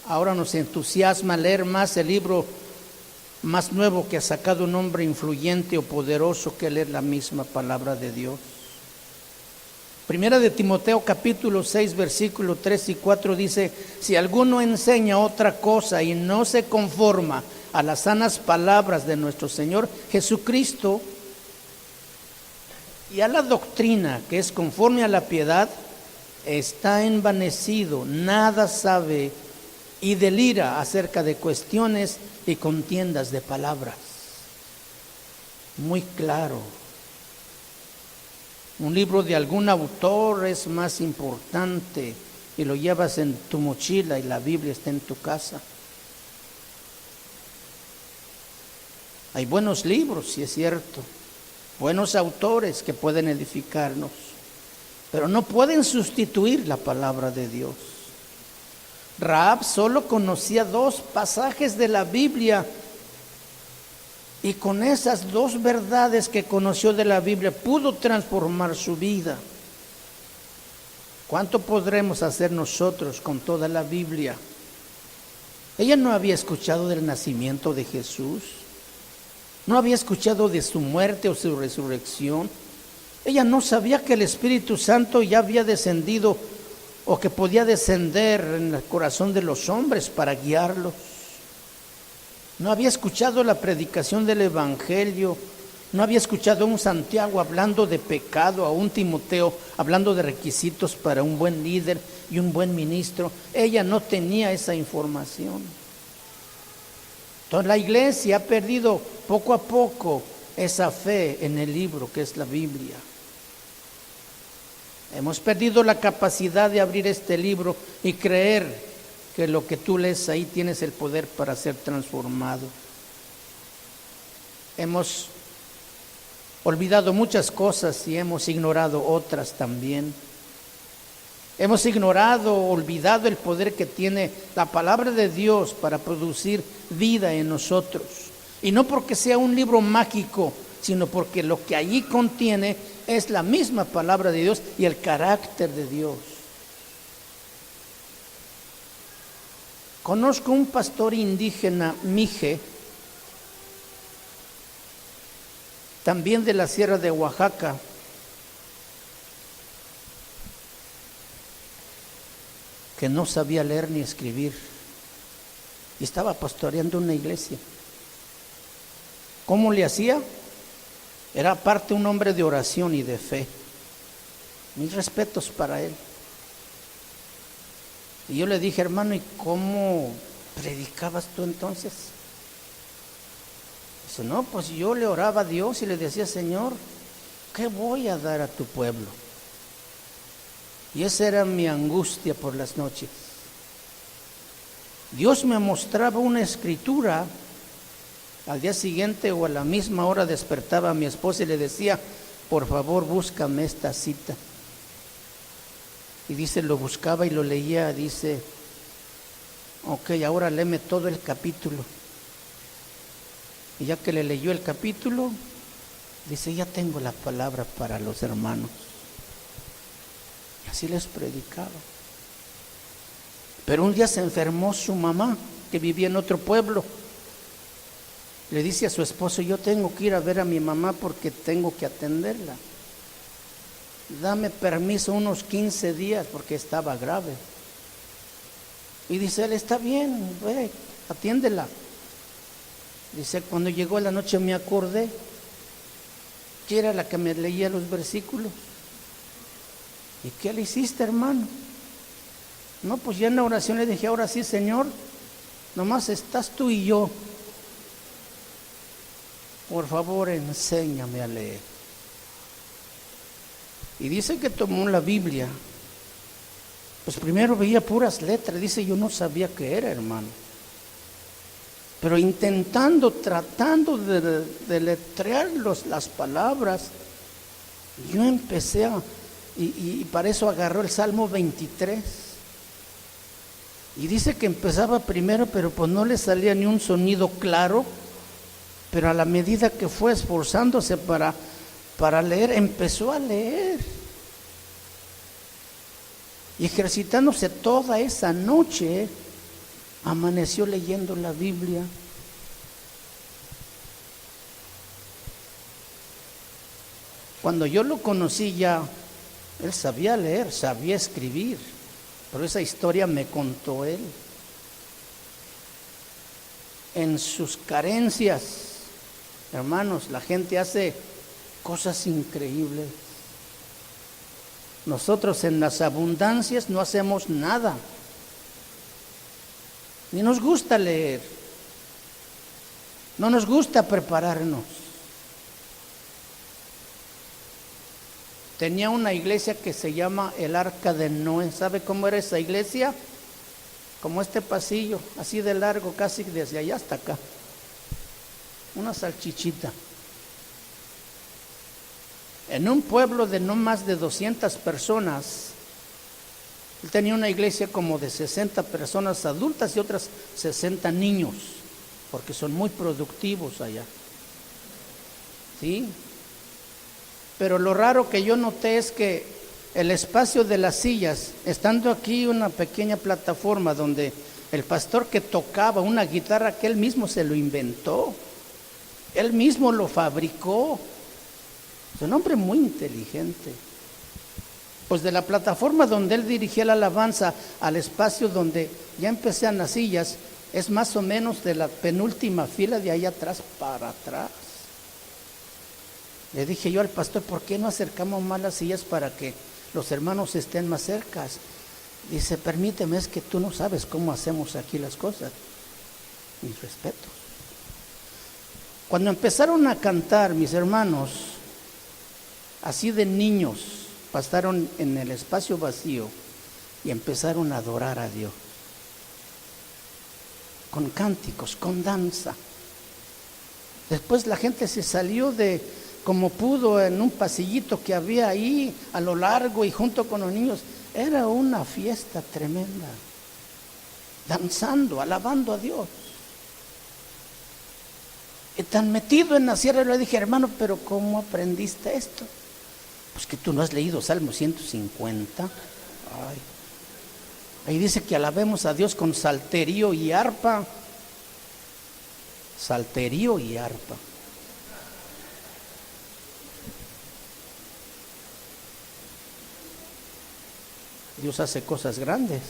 Ahora nos entusiasma leer más el libro más nuevo que ha sacado un hombre influyente o poderoso que leer la misma palabra de Dios. Primera de Timoteo capítulo 6 versículo 3 y 4 dice: si alguno enseña otra cosa y no se conforma a las sanas palabras de nuestro Señor Jesucristo y a la doctrina que es conforme a la piedad, está envanecido, nada sabe y delira acerca de cuestiones y contiendas de palabras. Muy claro. Un libro de algún autor es más importante y lo llevas en tu mochila y la Biblia está en tu casa. Hay buenos libros, sí es cierto, buenos autores que pueden edificarnos, pero no pueden sustituir la palabra de Dios. Rahab solo conocía 2 pasajes de la Biblia y con esas 2 verdades que conoció de la Biblia pudo transformar su vida. ¿Cuánto podremos hacer nosotros con toda la Biblia? Ella no había escuchado del nacimiento de Jesús, no había escuchado de su muerte o su resurrección. Ella no sabía que el Espíritu Santo ya había descendido o que podía descender en el corazón de los hombres para guiarlos. No había escuchado la predicación del Evangelio, no había escuchado a un Santiago hablando de pecado, a un Timoteo hablando de requisitos para un buen líder y un buen ministro. Ella no tenía esa información. Entonces la iglesia ha perdido poco a poco esa fe en el libro que es la Biblia. Hemos perdido la capacidad de abrir este libro y creer que lo que tú lees ahí tienes el poder para ser transformado. Hemos olvidado muchas cosas y hemos ignorado otras también. Hemos ignorado, olvidado el poder que tiene la palabra de Dios para producir vida en nosotros. Y no porque sea un libro mágico, sino porque lo que allí contiene es la misma palabra de Dios y el carácter de Dios. Conozco un pastor indígena Mije, también de la sierra de Oaxaca, que no sabía leer ni escribir y estaba pastoreando una iglesia. ¿Cómo le hacía? Era aparte un hombre de oración y de fe. Mis respetos para él. Y yo le dije: hermano, ¿y cómo predicabas tú entonces? Dice: no, pues yo le oraba a Dios y le decía: Señor, ¿qué voy a dar a tu pueblo? Y esa era mi angustia por las noches. Dios me mostraba una escritura. Al día siguiente o a la misma hora despertaba a mi esposa y le decía: por favor, búscame esta cita. Y dice, lo buscaba y lo leía, dice: ok, ahora léeme todo el capítulo. Y ya que le leyó el capítulo, dice: ya tengo la palabra para los hermanos. Y así les predicaba. Pero un día se enfermó su mamá, que vivía en otro pueblo. Le dice a su esposo: yo tengo que ir a ver a mi mamá porque tengo que atenderla. Dame permiso unos 15 días porque estaba grave. Y dice él: está bien, ve, atiéndela. Dice: cuando llegó la noche me acordé que era la que me leía los versículos. ¿Y qué le hiciste, hermano? No, pues ya en la oración le dije: ahora sí, Señor, nomás estás tú y yo. Por favor, enséñame a leer. Y dice que tomó la Biblia. Pues primero veía puras letras. Dice: yo no sabía qué era, hermano. Pero tratando de letrear las palabras, yo empecé y para eso agarró el Salmo 23. Y dice que empezaba primero, pero pues no le salía ni un sonido claro. Pero a la medida que fue esforzándose para para leer, empezó a leer. Y ejercitándose toda esa noche, amaneció leyendo la Biblia. Cuando yo lo conocí ya, él sabía leer, sabía escribir, pero esa historia me contó él. En sus carencias, hermanos, la gente hace cosas increíbles. Nosotros en las abundancias no hacemos nada. Ni nos gusta leer. No nos gusta prepararnos. Tenía una iglesia que se llama el Arca de Noé. ¿Sabe cómo era esa iglesia? Como este pasillo, así de largo, casi desde allá hasta acá. Una salchichita. En un pueblo de no más de 200 personas, él tenía una iglesia como de 60 personas adultas y otras 60 niños, porque son muy productivos allá. ¿Sí? Pero lo raro que yo noté es que el espacio de las sillas, estando aquí una pequeña plataforma donde el pastor que tocaba una guitarra que él mismo se lo inventó, él mismo lo fabricó, es un hombre muy inteligente. Pues de la plataforma donde él dirigía la alabanza al espacio donde ya empezaban las sillas, es más o menos de la penúltima fila de ahí atrás para atrás. Le dije yo al pastor, ¿por qué no acercamos más las sillas para que los hermanos estén más cerca? Dice, permíteme, es que tú no sabes cómo hacemos aquí las cosas. Mis respetos. Cuando empezaron a cantar mis hermanos, así de niños, pasaron en el espacio vacío y empezaron a adorar a Dios. Con cánticos, con danza. Después la gente se salió de como pudo en un pasillito que había ahí a lo largo y junto con los niños. Era una fiesta tremenda, danzando, alabando a Dios. Y tan metido en la sierra le dije, hermano, pero ¿cómo aprendiste esto? Pues que tú no has leído Salmo 150. Ay. Ahí dice que alabemos a Dios con salterio y arpa. Salterio y arpa. Dios hace cosas grandes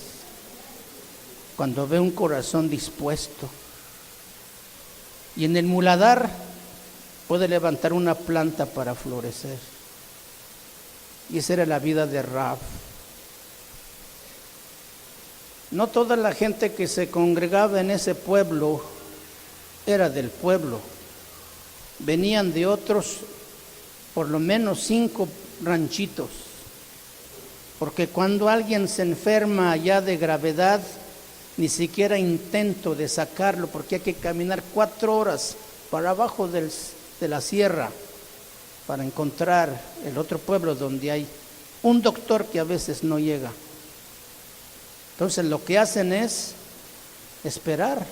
cuando ve un corazón dispuesto. Y en el muladar puede levantar una planta para florecer. Y esa era la vida de Rahab. No toda la gente que se congregaba en ese pueblo era del pueblo. Venían de otros, por lo menos 5 ranchitos. Porque cuando alguien se enferma ya de gravedad, ni siquiera intento de sacarlo, porque hay que caminar 4 horas para abajo de la sierra para encontrar el otro pueblo donde hay un doctor que a veces no llega. Entonces lo que hacen es esperar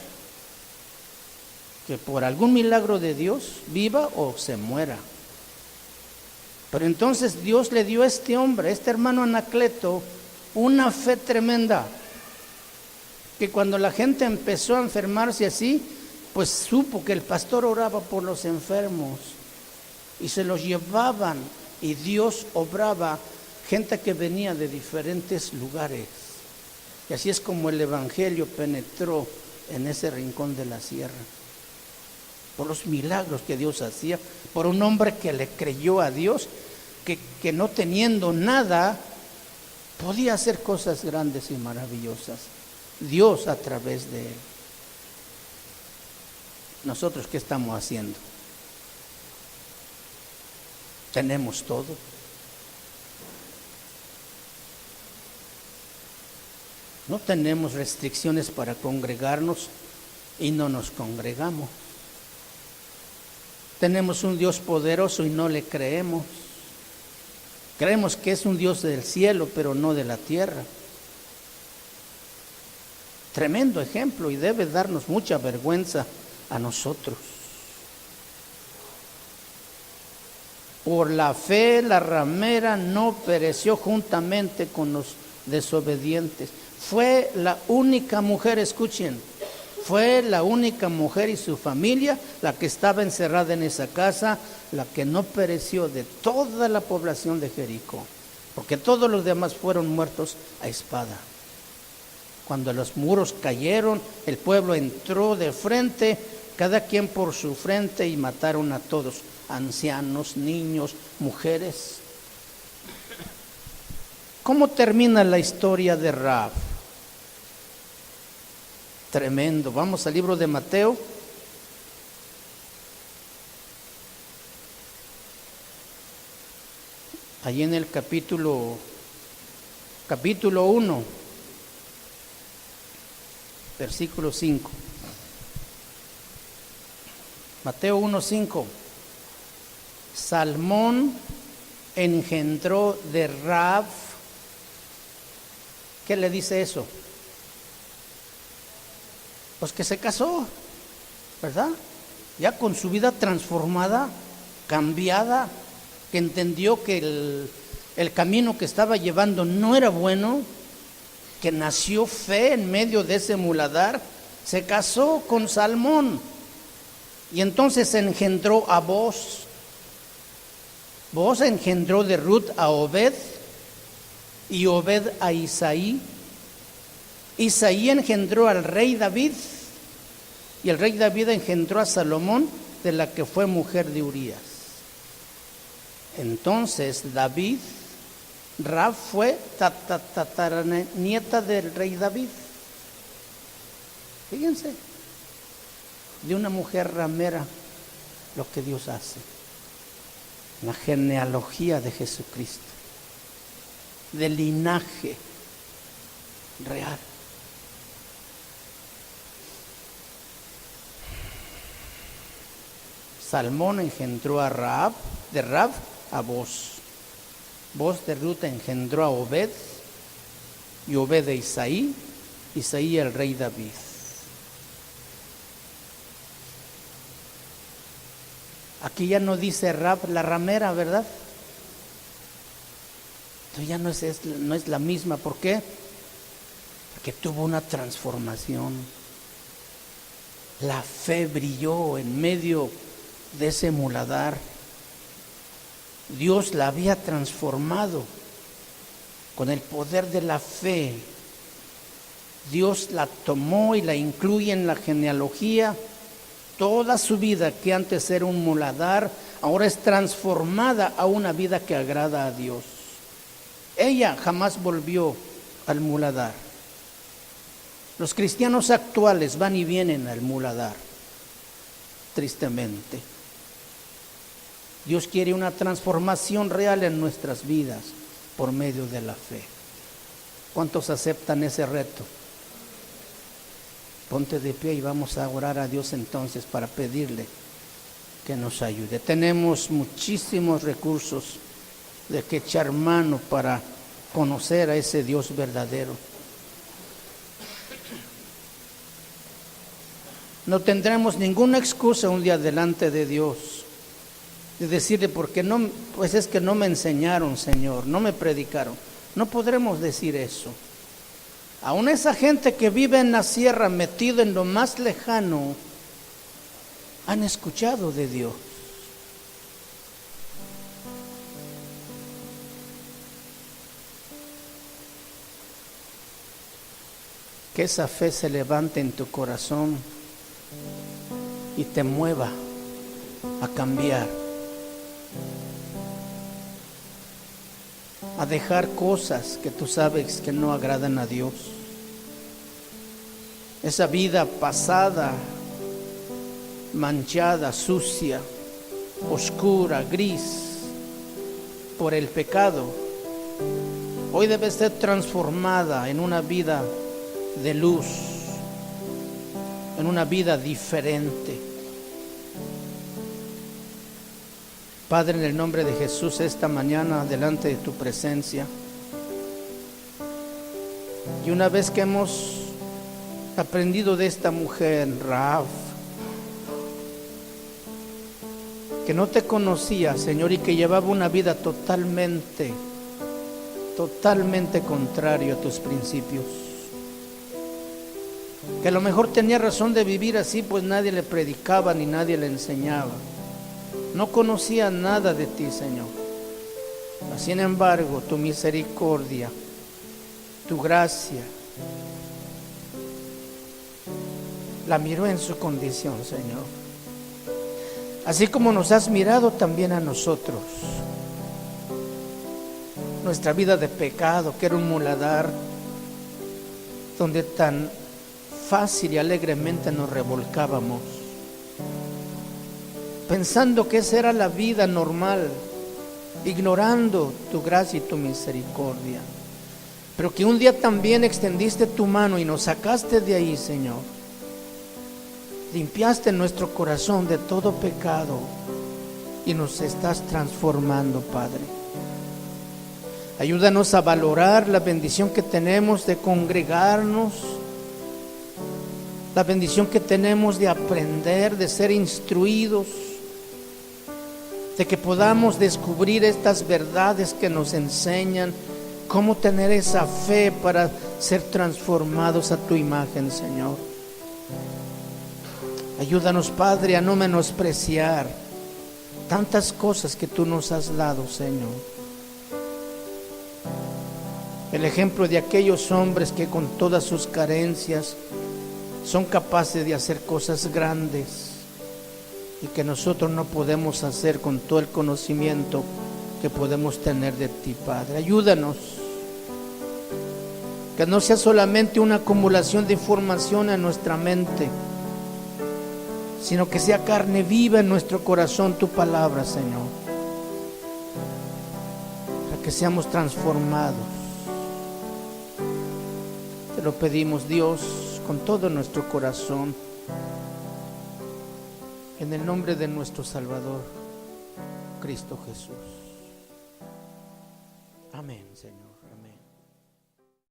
que por algún milagro de Dios viva o se muera. Pero entonces Dios le dio a este hombre, a este hermano Anacleto, una fe tremenda, que cuando la gente empezó a enfermarse así, pues supo que el pastor oraba por los enfermos y se los llevaban y Dios obraba, gente que venía de diferentes lugares. Y así es como el evangelio penetró en ese rincón de la sierra, por los milagros que Dios hacía, por un hombre que le creyó a Dios, que no teniendo nada podía hacer cosas grandes y maravillosas. Dios a través de él. ¿Nosotros qué estamos haciendo? Tenemos todo. No tenemos restricciones para congregarnos y no nos congregamos. Tenemos un Dios poderoso y no le creemos. Creemos que es un Dios del cielo, pero no de la tierra. Tremendo ejemplo y debe darnos mucha vergüenza a nosotros. Por la fe la ramera no pereció juntamente con los desobedientes. Fue la única mujer, escuchen, fue la única mujer y su familia la que estaba encerrada en esa casa, la que no pereció de toda la población de Jericó, porque todos los demás fueron muertos a espada. Cuando los muros cayeron, el pueblo entró de frente, cada quien por su frente, y mataron a todos, ancianos, niños, mujeres. ¿Cómo termina la historia de Rahab? Tremendo. Vamos al libro de Mateo. Allí en el capítulo 1, versículo 5. Mateo 1:5. Salmón engendró de Rahab. ¿Qué le dice eso? Pues que se casó, ¿verdad? Ya con su vida transformada, cambiada, que entendió que el camino que estaba llevando no era bueno, que nació fe en medio de ese muladar, se casó con Salmón y entonces engendró a Booz. Booz engendró de Ruth a Obed y Obed a Isaí. Isaí engendró al rey David y el rey David engendró a Salomón, de la que fue mujer de Urías. Entonces Rahab fue nieta del rey David. Fíjense, de una mujer ramera, lo que Dios hace. La genealogía de Jesucristo, del linaje real. Salmón engendró a Rahab, de Rahab a Booz. Booz de Ruth engendró a Obed, y Obed de Isaí, Isaí el rey David. Aquí ya no dice Rahab la ramera, ¿verdad? Entonces ya no es la misma. ¿Por qué? Porque tuvo una transformación. La fe brilló en medio de ese muladar. Dios la había transformado con el poder de la fe. Dios la tomó y la incluye en la genealogía. Toda su vida, que antes era un muladar, ahora es transformada a una vida que agrada a Dios. Ella jamás volvió al muladar. Los cristianos actuales van y vienen al muladar, tristemente. Dios quiere una transformación real en nuestras vidas por medio de la fe. ¿Cuántos aceptan ese reto? Ponte de pie y vamos a orar a Dios entonces para pedirle que nos ayude. Tenemos muchísimos recursos de que echar mano para conocer a ese Dios verdadero. No tendremos ninguna excusa un día delante de Dios de decirle, porque no, pues es que no me enseñaron, Señor, no me predicaron. No podremos decir eso. Aún esa gente que vive en la sierra, metido en lo más lejano, han escuchado de Dios. Que esa fe se levante en tu corazón y te mueva a cambiar, a dejar cosas que tú sabes que no agradan a Dios. Esa vida pasada, manchada, sucia, oscura, gris por el pecado, hoy debe ser transformada en una vida de luz, en una vida diferente. Padre, en el nombre de Jesús, esta mañana delante de tu presencia, y una vez que hemos aprendido de esta mujer, Rahab, que no te conocía, Señor, y que llevaba una vida totalmente contrario a tus principios. Que a lo mejor tenía razón de vivir así, pues nadie le predicaba ni nadie le enseñaba. No conocía nada de ti, Señor. Sin embargo, tu misericordia, tu gracia, la miró en su condición, Señor. Así como nos has mirado también a nosotros. Nuestra vida de pecado, que era un muladar, donde tan fácil y alegremente nos revolcábamos, pensando que esa era la vida normal, ignorando tu gracia y tu misericordia. Pero que un día también extendiste tu mano y nos sacaste de ahí, Señor. Limpiaste nuestro corazón de todo pecado y nos estás transformando, Padre. Ayúdanos a valorar la bendición que tenemos de congregarnos, la bendición que tenemos de aprender, de ser instruidos, de que podamos descubrir estas verdades que nos enseñan cómo tener esa fe para ser transformados a tu imagen, Señor. Ayúdanos, Padre, a no menospreciar tantas cosas que tú nos has dado, Señor. El ejemplo de aquellos hombres que con todas sus carencias son capaces de hacer cosas grandes y que nosotros no podemos hacer con todo el conocimiento que podemos tener de ti, Padre. Ayúdanos, que no sea solamente una acumulación de información en nuestra mente, sino que sea carne viva en nuestro corazón tu palabra, Señor, para que seamos transformados. Te lo pedimos, Dios, con todo nuestro corazón, en el nombre de nuestro Salvador, Cristo Jesús. Amén, Señor, amén.